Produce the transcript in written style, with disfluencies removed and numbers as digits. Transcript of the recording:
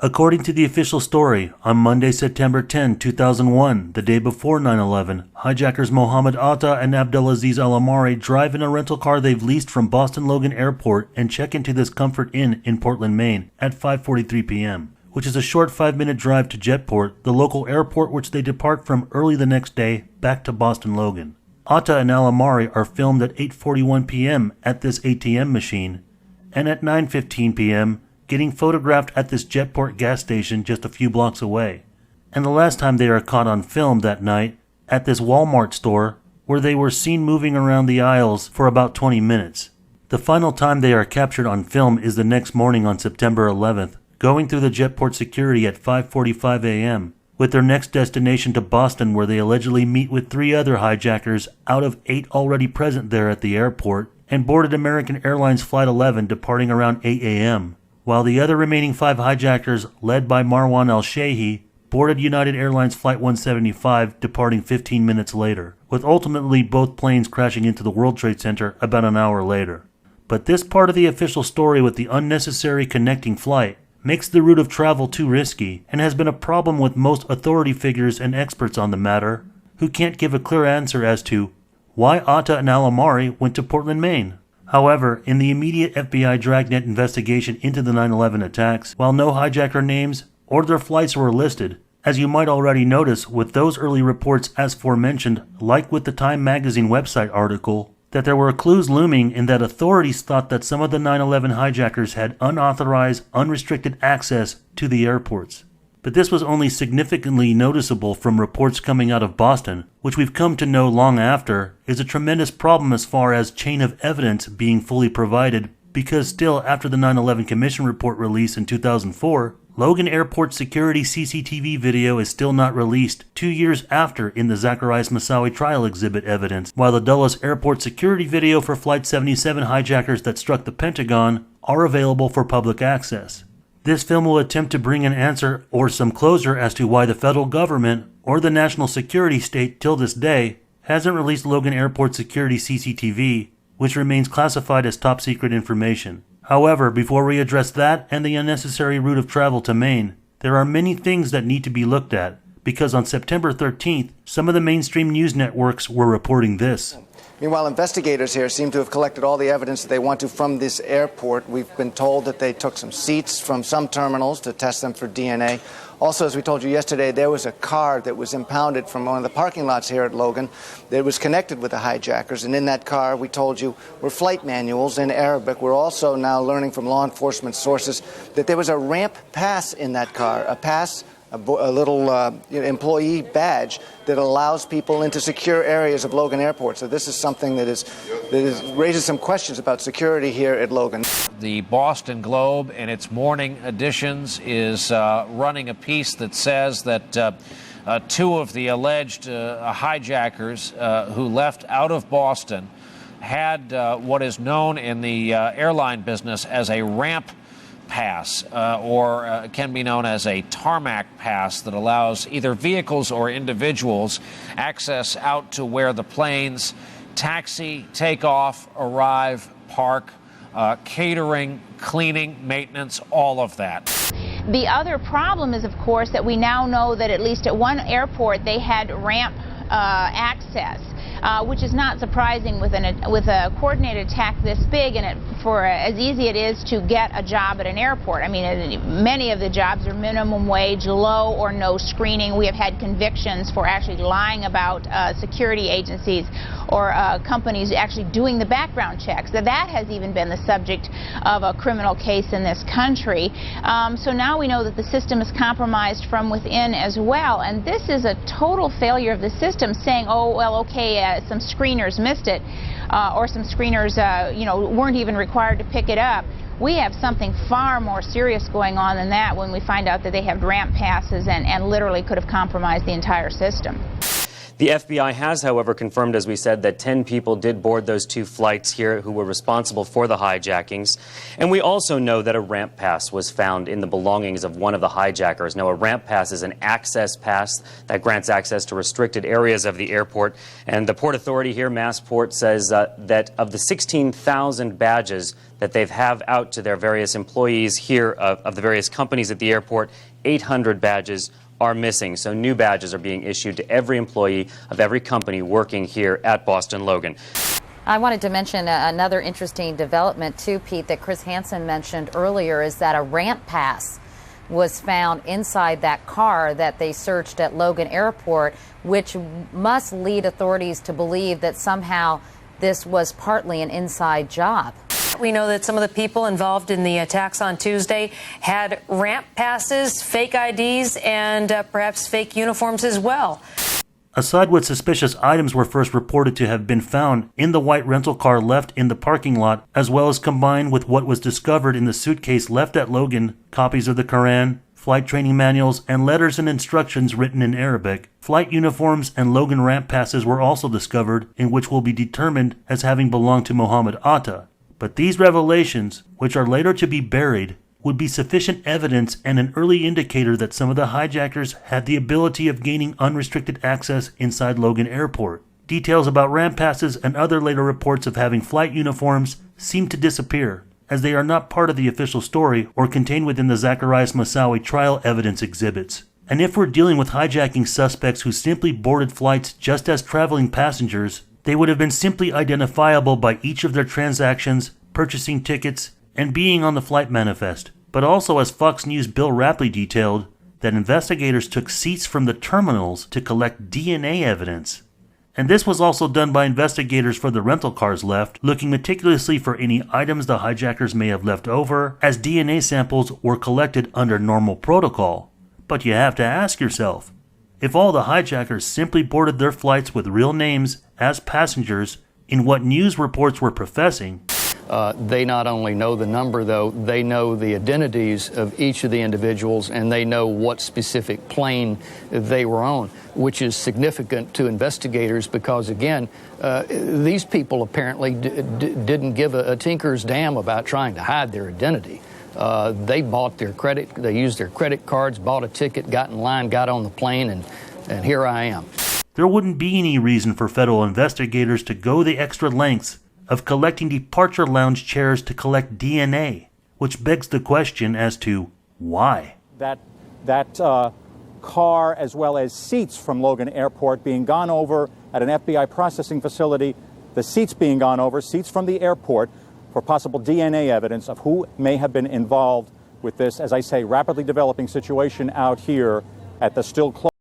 According to the official story, on Monday, September 10, 2001, the day before 9/11, hijackers Mohamed Atta and Abdulaziz Al-Amari drive in a rental car they've leased from Boston Logan Airport and check into this Comfort Inn in Portland, Maine at 5:43 p.m., which is a short 5-minute drive to Jetport, the local airport which they depart from early the next day back to Boston Logan. Atta and Al-Amari are filmed at 8:41 p.m. at this ATM machine, and at 9:15 p.m. getting photographed at this Jetport gas station just a few blocks away. And the last time they are caught on film that night at this Walmart store where they were seen moving around the aisles for about 20 minutes. The final time they are captured on film is the next morning on September 11th, going through the Jetport security at 5:45 a.m., with their next destination to Boston, where they allegedly meet with 3 other hijackers out of 8 already present there at the airport, and boarded American Airlines Flight 11 departing around 8 a.m., while the other remaining 5 hijackers, led by Marwan al-Sheihi, boarded United Airlines Flight 175 departing 15 minutes later, with ultimately both planes crashing into the World Trade Center about an hour later. But this part of the official story with the unnecessary connecting flight makes the route of travel too risky and has been a problem with most authority figures and experts on the matter who can't give a clear answer as to why Atta and Al-Amari went to Portland, Maine. However, in the immediate FBI Dragnet investigation into the 9/11 attacks, while no hijacker names or their flights were listed, as you might already notice with those early reports as aforementioned, like with the Time magazine website article, that there were clues looming in that authorities thought that some of the 9/11 hijackers had unauthorized, unrestricted access to the airports. But this was only significantly noticeable from reports coming out of Boston, which we've come to know long after is a tremendous problem as far as chain of evidence being fully provided, because still after the 9/11 Commission report release in 2004, Logan Airport security CCTV video is still not released 2 years after in the Zacarias Moussaoui trial exhibit evidence, while the Dulles Airport security video for Flight 77 hijackers that struck the Pentagon are available for public access. This film will attempt to bring an answer or some closure as to why the federal government or the national security state till this day hasn't released Logan Airport security CCTV, which remains classified as top secret information. However, before we address that and the unnecessary route of travel to Maine, there are many things that need to be looked at, because on September 13th, some of the mainstream news networks were reporting this. Meanwhile, investigators here seem to have collected all the evidence that they want to from this airport. We've been told that they took some seats from some terminals to test them for DNA. Also, as we told you yesterday, there was a car that was impounded from one of the parking lots here at Logan that was connected with the hijackers. And in that car, we told you, were flight manuals in Arabic. We're also now learning from law enforcement sources that there was a ramp pass in that car, a little employee badge that allows people into secure areas of Logan Airport. So this is something that raises some questions about security here at Logan. The Boston Globe, in its morning editions, is running a piece that says that 2 of the alleged hijackers who left out of Boston had what is known in the airline business as a ramp pass, or can be known as a tarmac pass, that allows either vehicles or individuals access out to where the planes taxi, take off, arrive, park, catering, cleaning, maintenance, all of that. The other problem is, of course, that we now know that at least at one airport they had ramp access, which is not surprising with a coordinated attack this big, and for as easy it is to get a job at an airport. I mean, many of the jobs are minimum wage, low or no screening. We have had convictions for actually lying about security agencies or companies actually doing the background checks. That has even been the subject of a criminal case in this country. So now we know that the system is compromised from within as well, and this is a total failure of the system, saying, oh, well, okay, some screeners missed it, or some screeners weren't even required to pick it up. We have something far more serious going on than that when we find out that they have ramp passes and literally could have compromised the entire system. The FBI has, however, confirmed, as we said, that 10 people did board those 2 flights here who were responsible for the hijackings. And we also know that a ramp pass was found in the belongings of one of the hijackers. Now, a ramp pass is an access pass that grants access to restricted areas of the airport. And the Port Authority here, Massport, says that of the 16,000 badges that they have out to their various employees here of the various companies at the airport. 800 badges are missing, so new badges are being issued to every employee of every company working here at Boston Logan. I wanted to mention another interesting development too, Pete, that Chris Hansen mentioned earlier, is that a ramp pass was found inside that car that they searched at Logan Airport, which must lead authorities to believe that somehow this was partly an inside job. We know that some of the people involved in the attacks on Tuesday had ramp passes, fake IDs, and perhaps fake uniforms as well. Aside what suspicious items were first reported to have been found in the white rental car left in the parking lot, as well as combined with what was discovered in the suitcase left at Logan, copies of the Koran, flight training manuals, and letters and instructions written in Arabic, flight uniforms and Logan ramp passes were also discovered, in which will be determined as having belonged to Mohamed Atta. But these revelations, which are later to be buried, would be sufficient evidence and an early indicator that some of the hijackers had the ability of gaining unrestricted access inside Logan Airport. Details about ramp passes and other later reports of having flight uniforms seem to disappear, as they are not part of the official story or contained within the Zacharias Moussaoui trial evidence exhibits. And if we're dealing with hijacking suspects who simply boarded flights just as traveling passengers, they would have been simply identifiable by each of their transactions, purchasing tickets, and being on the flight manifest. But also, as Fox News' Bill Rapley detailed, that investigators took seats from the terminals to collect DNA evidence. And this was also done by investigators for the rental cars left, looking meticulously for any items the hijackers may have left over, as DNA samples were collected under normal protocol. But you have to ask yourself, if all the hijackers simply boarded their flights with real names as passengers, in what news reports were professing, they not only know the number, though, they know the identities of each of the individuals, and they know what specific plane they were on, which is significant to investigators because, again, these people apparently didn't give a tinker's damn about trying to hide their identity. They bought their credit, they used their credit cards, bought a ticket, got in line, got on the plane, and here I am. There wouldn't be any reason for federal investigators to go the extra lengths of collecting departure lounge chairs to collect DNA, which begs the question as to why. That car, as well as seats from Logan Airport being gone over at an FBI processing facility, the seats being gone over, seats from the airport, for possible DNA evidence of who may have been involved with this, as I say, rapidly developing situation out here at the still closed